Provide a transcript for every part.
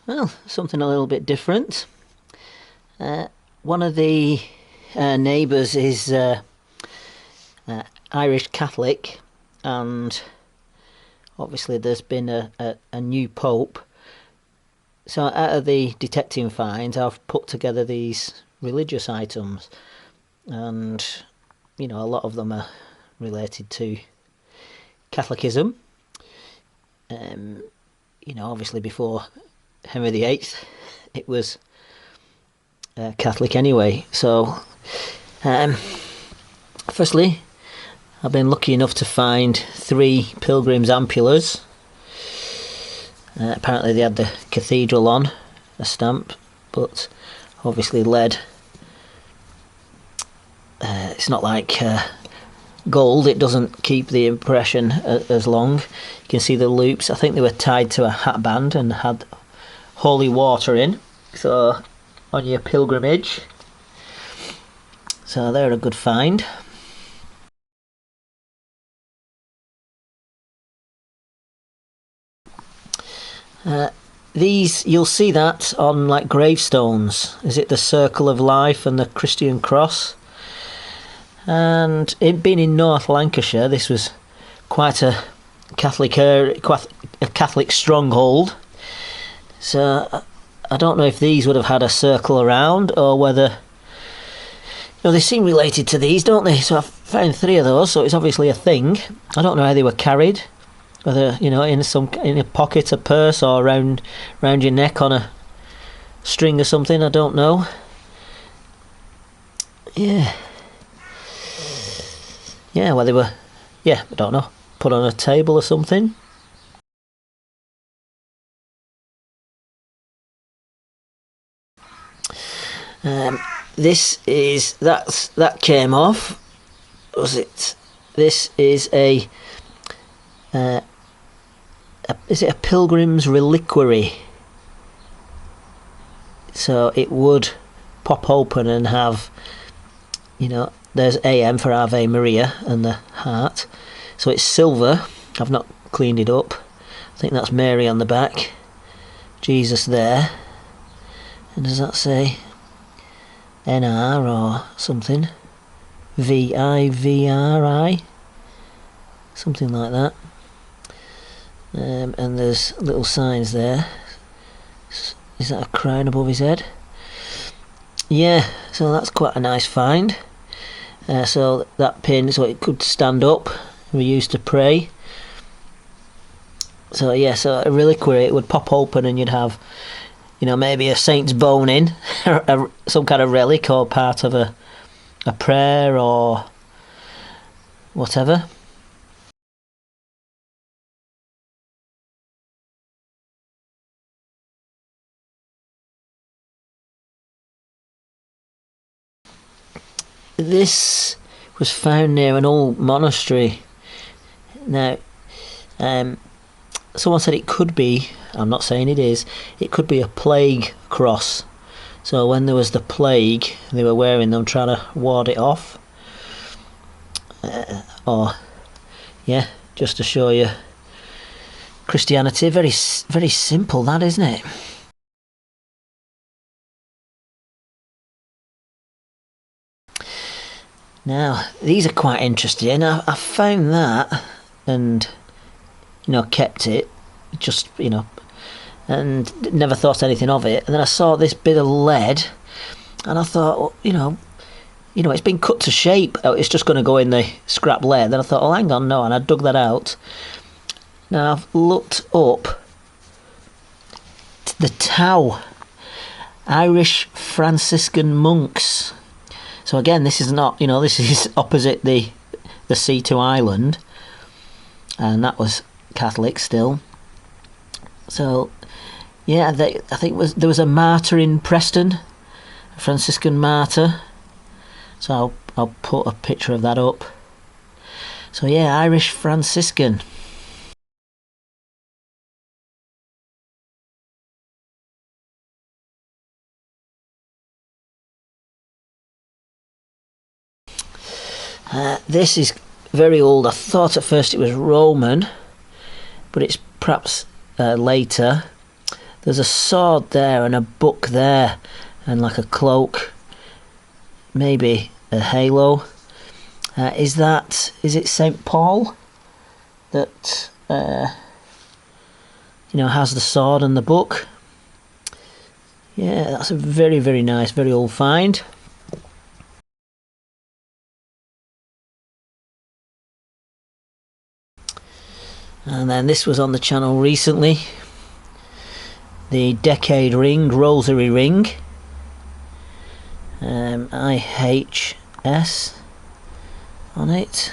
Well, something a little bit different. One of the neighbours is Irish Catholic, and obviously there's been a new Pope. So out of the detecting finds, I've put together these religious items, and a lot of them are related to Catholicism. Obviously before Henry VIII, it was Catholic anyway. So, firstly, I've been lucky enough to find 3 Pilgrims Ampullas. Apparently they had the cathedral on a stamp, but obviously lead. It's not like gold, it doesn't keep the impression as long. You can see the loops. I think they were tied to a hat band and had holy water in, so on your pilgrimage. So they're a good find. These, you'll see that on like gravestones. Is it the circle of life and the Christian cross? And it being in North Lancashire, this was quite a Catholic stronghold. So I don't know if these would have had a circle around, or whether they seem related to these, don't they? So I found 3 of those, so it's obviously a thing. I don't know how they were carried, whether in a pocket, a purse, or round your neck on a string or something. I don't know. Well, they were, I don't know, put on a table or something. This is, that came off. Was it? This is is it a Pilgrim's Reliquary? So it would pop open and have, there's AM for Ave Maria and the heart. So it's silver. I've not cleaned it up. I think that's Mary on the back. Jesus there. And does that say NR or something? VIVRI? Something like that. And there's little signs there. Is that a crown above his head? Yeah, so that's quite a nice find. So that pin, so it could stand up. We used to pray. So so a reliquary, it would pop open and you'd have, maybe a saint's bone in, some kind of relic or part of a prayer or whatever. This was found near an old monastery. Now, someone said it could be, I'm not saying it is, it could be a plague cross. So when there was the plague, they were wearing them trying to ward it off. Just to show you Christianity. Very, very simple, that, isn't it? Now, these are quite interesting. I found that and, kept it, just, and never thought anything of it. And then I saw this bit of lead and I thought, it's been cut to shape. It's just going to go in the scrap lead. Then I thought, oh, hang on, no. And I dug that out. Now, I've looked up the Tau, Irish Franciscan monks. So again, this is not, this is opposite the sea to Ireland, and that was Catholic still. So, I think there was a martyr in Preston, a Franciscan martyr. So I'll put a picture of that up. So Irish Franciscan. This is very old. I thought at first it was Roman, but it's perhaps later. There's a sword there and a book there, and like a cloak, maybe a halo. Is it St. Paul that has the sword and the book? Yeah, that's a very, very nice, very old find. And then this was on the channel recently, the Decade Ring, Rosary Ring, IHS on it.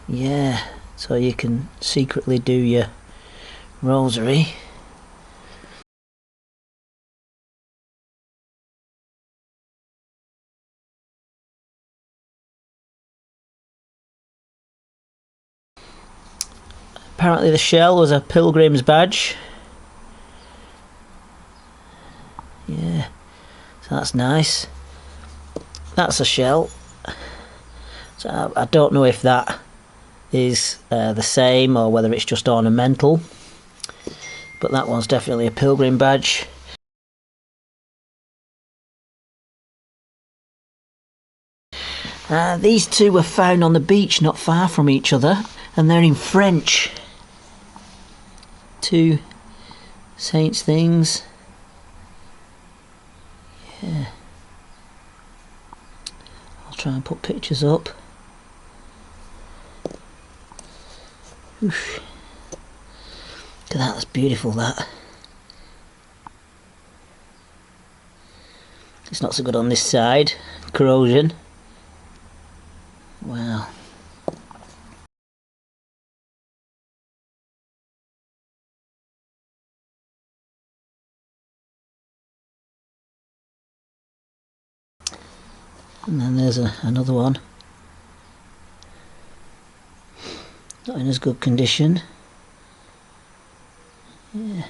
Yeah, so you can secretly do your rosary. Apparently the shell was a Pilgrim's badge. Yeah, so that's nice. That's a shell. So I don't know if that is the same or whether it's just ornamental, but that one's definitely a Pilgrim badge. These two were found on the beach not far from each other, and they're in French. Two saints things. Yeah. I'll try and put pictures up. Oof. Look at that, that's beautiful, that. It's not so good on this side. Corrosion. Wow. And then there's another one. Not in as good condition. Yeah.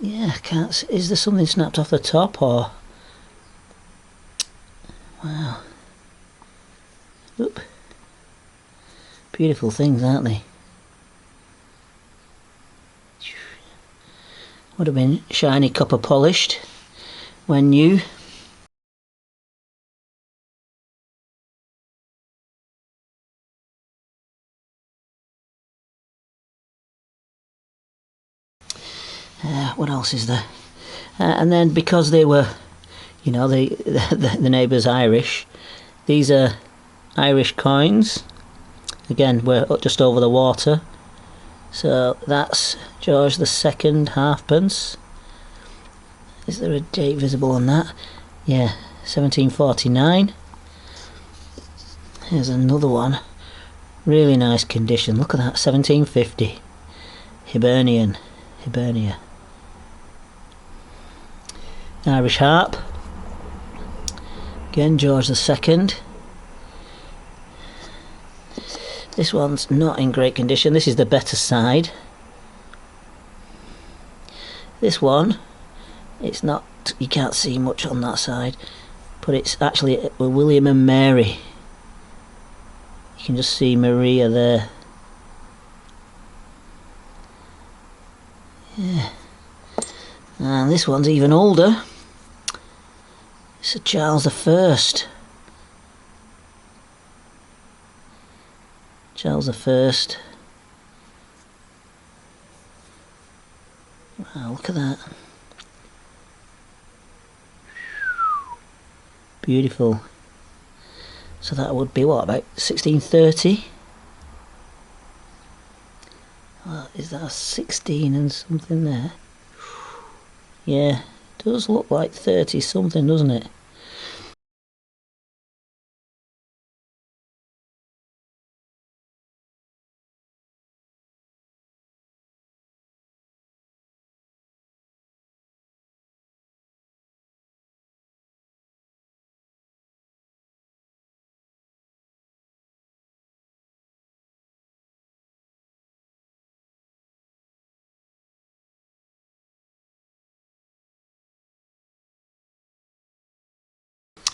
Yeah, can't see. Is there something snapped off the top or? Wow. Oop. Beautiful things, aren't they? Would have been shiny copper polished when new. What else is there? And then because they were, the neighbours Irish, these are Irish coins. Again, we're just over the water. So that's George II halfpence. Is there a date visible on that? Yeah, 1749. Here's another one. Really nice condition. Look at that, 1750. Hibernia. Irish harp. Again, George II. This one's not in great condition. This is the better side. This one, it's not, you can't see much on that side, but it's actually William and Mary. You can just see Maria there. Yeah. And this one's even older. It's a Charles I. Charles I. Wow, look at that. Beautiful. So that would be what, about 1630? Well, is that a 16 and something there? Yeah, does look like 30 something, doesn't it?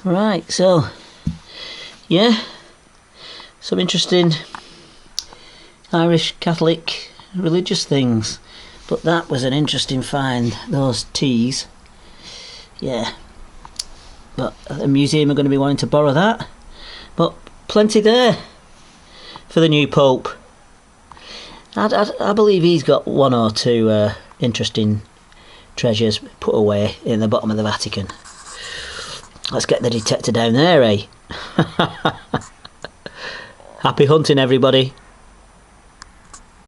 Right, so yeah, some interesting Irish Catholic religious things. But that was an interesting find, those teas. Yeah. But the museum are going to be wanting to borrow that. But plenty there for the new Pope. I believe he's got one or two interesting treasures put away in the bottom of the Vatican. Let's get the detector down there, eh? Happy hunting, everybody.